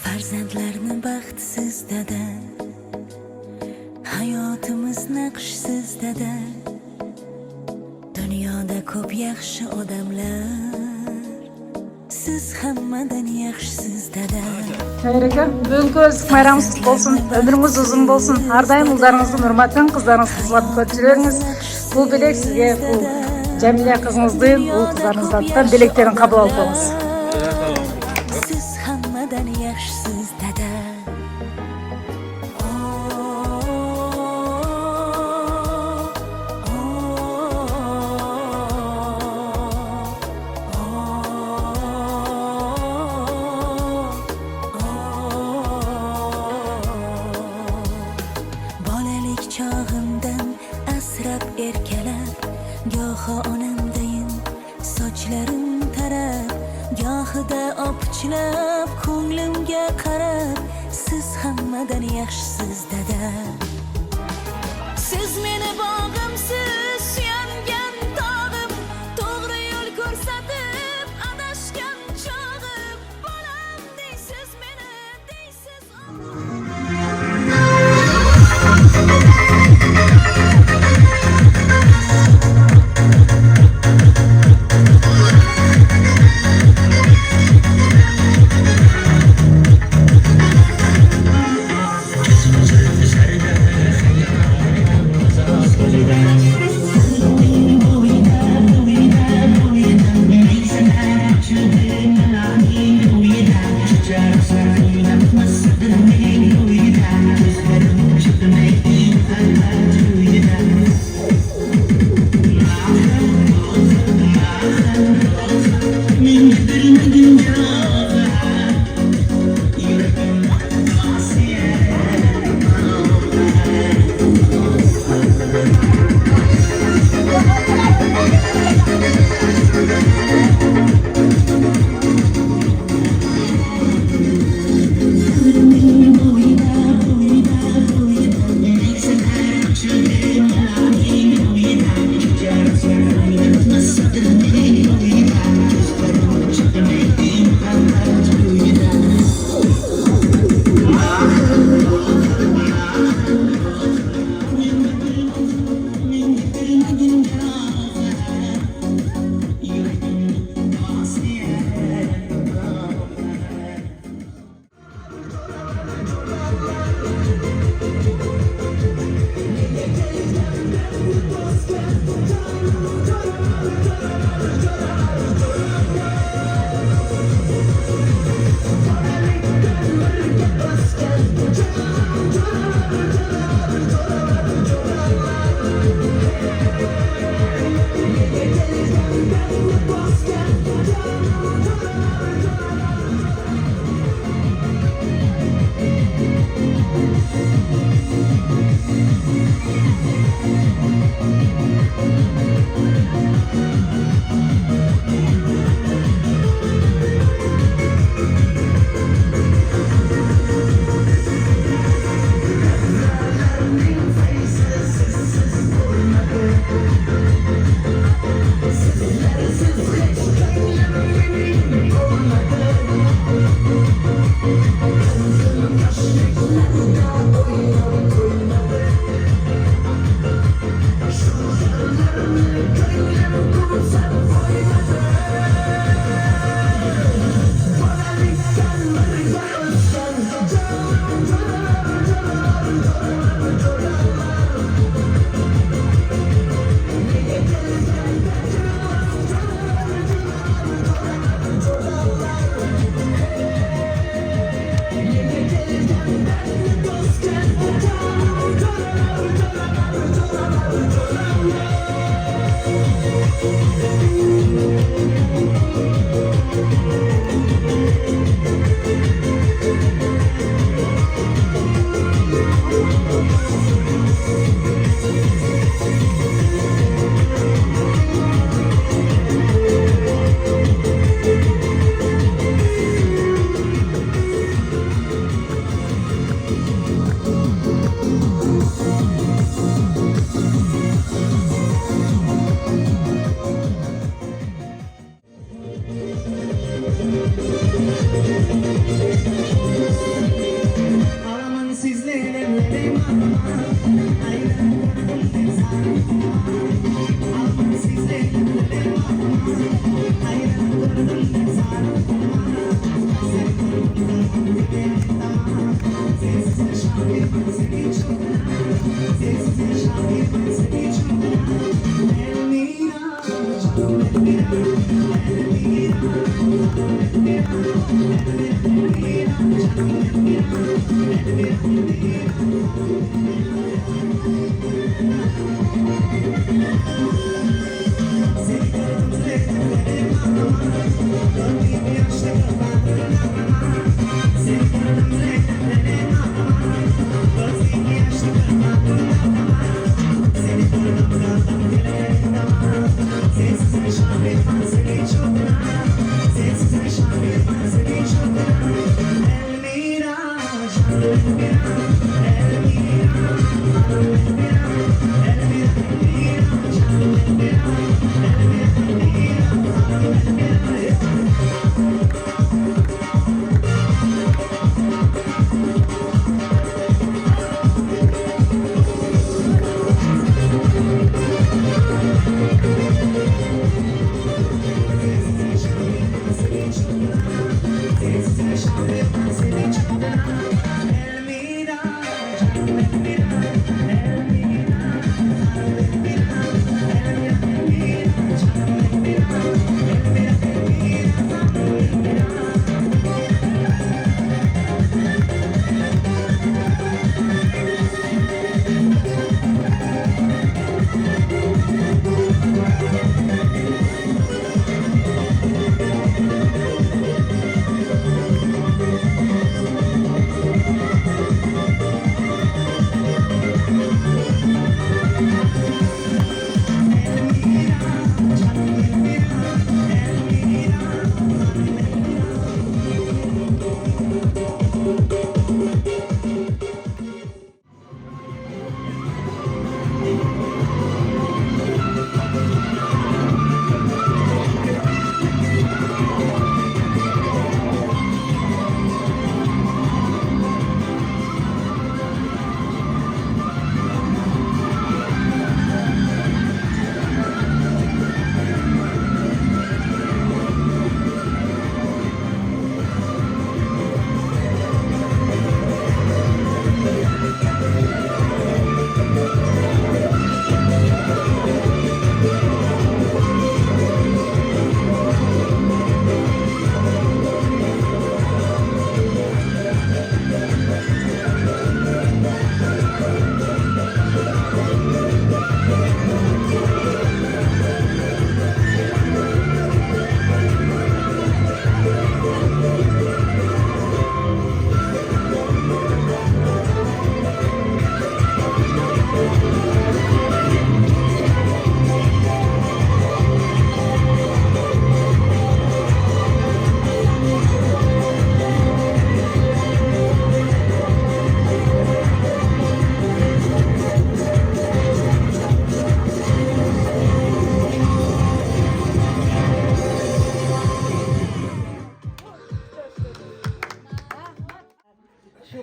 Farzandlarni baxtsiz dada, hayotimiz naqshsiz dada. Dunyoda ko'p yaxshi odamlar, siz hammadan yaxshisiz dada. Xayr aka, bugungi bayramınız qutlug' bo'lsin, ömrünüz uzun bo'lsin. Har doim o'zlaringizni hurmatlang, qizlaringizni qizlab ko'tarsangiz, bu bilek sizga, bu Jamila qizingizning, bu qizlaringizdan dileklerini qabul olamiz. Siz hammadan yaxshisiz dada. Bolalik chog'imdan asrab erkalab, goho onamdayin sochlarim tarab, gohida opichlab ko'nglimga qarab, siz hammadan yaxshisiz dada. Siz meni bog'imsiz, suyangan tog'im, to'g'ri yo'l ko'rsatib adashgan chog'im, bolam deysiz meni, deysiz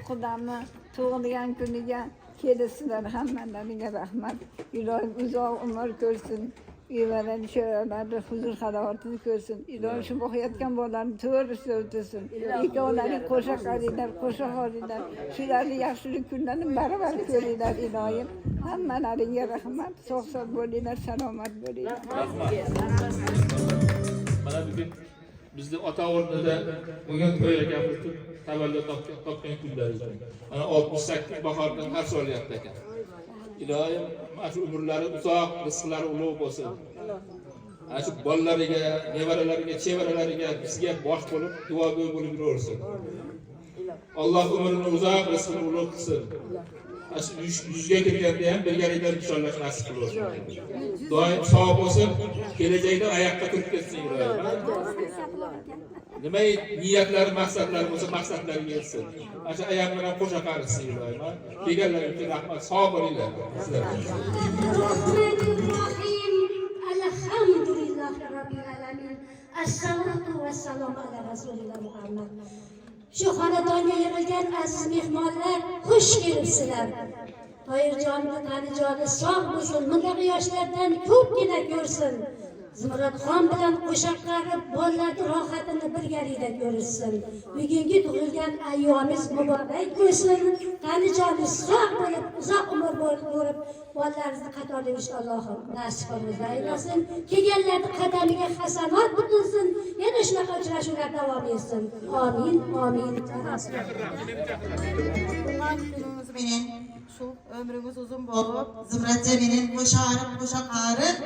Xudamni tug'ilgan kuniga kelisizlar, hammalariga rahmat. Ilohim uzoq umr ko'rsin. Evalarni sho'rlarni huzur halovatini ko'rsin. Ilohim shu boqayotgan bolalarni to'g'risida o'tsin. Ikkovlari qo'sha qaranglar, qo'sha holinglar. Shularni yaxshilik kunlarini baravar ko'ringlar ilohim. Hammalaringga rahmat. Sog' bo'linglar, salomat bo'linglar. Mana bugun bizni ota o'rnida bo'lgan to'y akamiz tavallud topgan kunlarida. Mana 68 bahordan har solyapti ekan. Ilohim mana shu umrlari uzoq, rizqlari ulug' bo'lsin. Ana shu bolalariga, nevaralariga, chevaralariga bizga bosh bo'lib, duogo'y bo'lib yuraversin. Alloh umrini uzoq, rizqini ulug' qilsin. Yuzga kirganda ham birgalikda inshaalloh nasib qilsin. Doim sog' bo'lsin, kelajakda oyoqqa turib ketsin Ilohim. Nima niyatlari, maqsadlari bo'lsa, maqsadlariga yetsin. Mana shu oyoq bilan qo'sha qarsin Ilohim. Deganlar uchun rahmat, sog' bo'linglar. Alhamdulillahi robbil alamin. Assalatu vassalamu ala rasulilloh Muhammad. Shu xonadonga yig'ilgan aziz mehmonlar, xush kelibsizlar. Toyirjonning tanijoni sog' bo'lsin, bunday yoshlardan ko'pgina ko'rsin. Zumradxon bilan qo'shiq qarib, bolalarning rohatini birgalikda ko'rishsin. Bugungi tug'ilgan ayyomingiz muborak bo'lsin. Tanijoni sog' bo'lib, uzoq umr bo'lib, bolalaringizni qatorda yurishni Allohim nasib qilsin. Kelganlarning qadamiga hasanat bitilsin. Yana shunaqa uchrashuvlar davom etsin. Amin, amin. Menen şu ömrünüz uzun bolup, Zımratça menen koşarıp, koşa qarıp,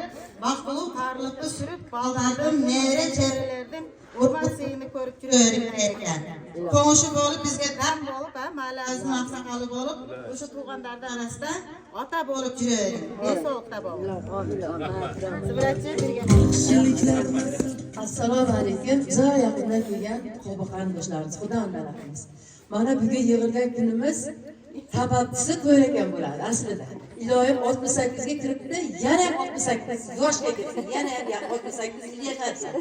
maqbulu qarlıqlı sürüp, baldardım, mere çerelerdim, urban seyini körüp jürörim erken. Koğuşu bolup, bizge dam bolup, malazın aksakalı bolup, şu tuğandardı arasında ata bolup jürörim. Ne soğukta bolup. Zımratça birge. Assalomu alaykum. Uzoq yaqindan kelgan qo'bi qarindoshlarimiz, xudo rahmat. Mana bugun yig'ilgan kunimiz sababchisi ko'rakan bo'ladi aslida. Ilohim 68 ga kiribdi, yana 68 yoshga kirdi, yana 68 yilga qadar.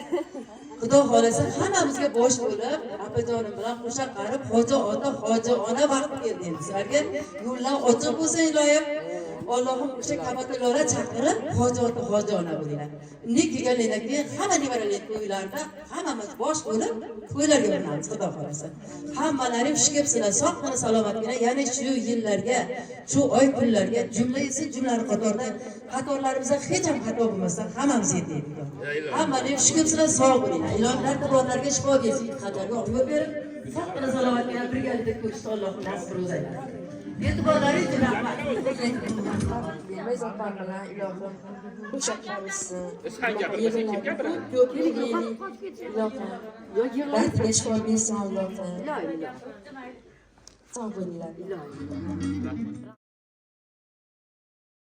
Xudo xolasa hammamizga bosh bo'lib, opajonim bilan qo'sha qarib, hoji ota, hoji ona vaqt keldi. Sizlarga yo'llar ochiq bo'lsin ilohim. Allohim o'sha kabotalarga chaqirib, hoji ota, hoji ona bo'linglar. Nik kelganlardan keyin hamma nevaralik to'ylarda hammamiz bosh bo'lib, to'ylarga boramiz, xudo xolasa. Hammalaring xush kelibsizlar, sog'gina salomatgina, ya'ni shu yillarga, shu oy kunlarga jumlangizni jumlalar qatorlarimizda hech ham xato bo'lmasdan hammamiz yetaylik. Hammalaring xush kelibsizlar, sog' bo'linglar. Ilohlar birodlarga shifo bersin, qatorga yo'l berib, sog'gina salomatgina birgalikda ko'rishni Allohim nasib qilsin. E'tiborlaringiz uchun rahmat. Mezopar bilan ilohim o'sha qarishsin. Ilohim dardiga shifo bersin Allohim. Sog' bo'linglar.